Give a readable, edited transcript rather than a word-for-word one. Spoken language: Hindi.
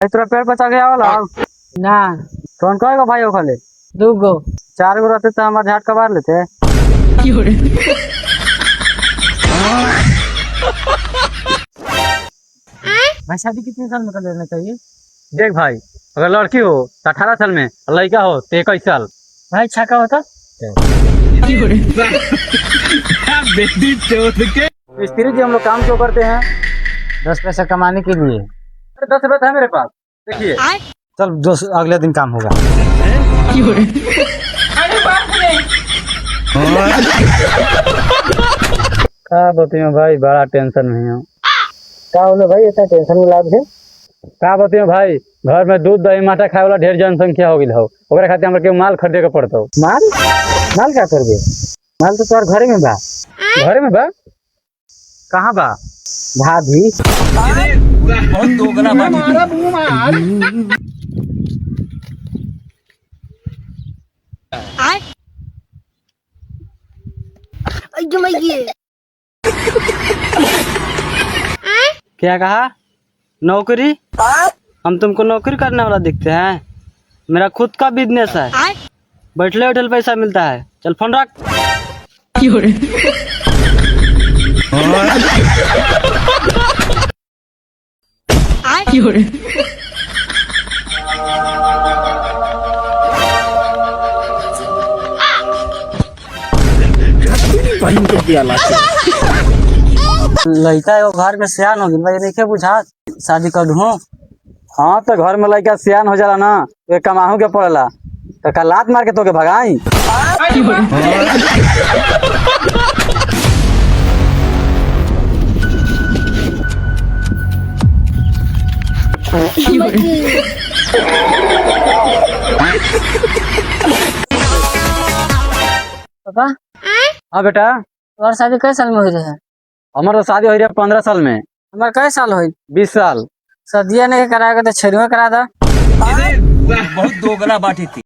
तोरा पेड़ पर चढ़ गया वाला ना कौन कहेगा भाई वो खाले 2 गो 4 गो रहते तो हमारे झाट कबार लेते। भाई शादी कितने साल में कर लेना चाहिए? देख भाई, अगर लड़की हो तो 18 साल में, लड़का हो तो 21 साल। भाई छक्का होता मिस्त्री जी हम लोग काम क्यों करते हैं? 10 पैसा कमाने के लिए। 10 रुपए है मेरे पास, देखिए। चल अगले दिन काम होगा। क्या बताइए भाई, बड़ा टेंशन में हूँ। क्या बोले भाई इतना टेंशन में लाग है? क्या बताइए भाई, घर में दूध दही माटा खाए वाला ढेर जनसंख्या हो गई हो, ओकरा खातिर हमरा के माल खरीदे के पड़ता हो। माल माल क्या करबे? माल तो तोर घरे में बा। घरे में बा? कहाँ बा? भाभी बहुत दोगला क्या कहा? नौकरी? हम तुमको नौकरी करने वाला दिखते हैं? मेरा खुद का बिजनेस है, बैठले बैठल पैसा मिलता है। चल फोन रख। लड़का एगो घर में सियान हो गई भाई, नहीं बुझा शादी कर दूँ। हाँ तो घर में लड़का सियान हो जाला ना, तो कमाहू के पड़ेला, तो का लात मार के तो के भगाई। पापा हाँ बेटा, और शादी कई साल में हुई रहे? हमारा तो शादी हो रही है 15 साल में। हमारे कई साल हुई? 20 साल। शादियां नहीं कराएगा तो छेड़ुआ करा था। बहुत दोगला बाटी थी।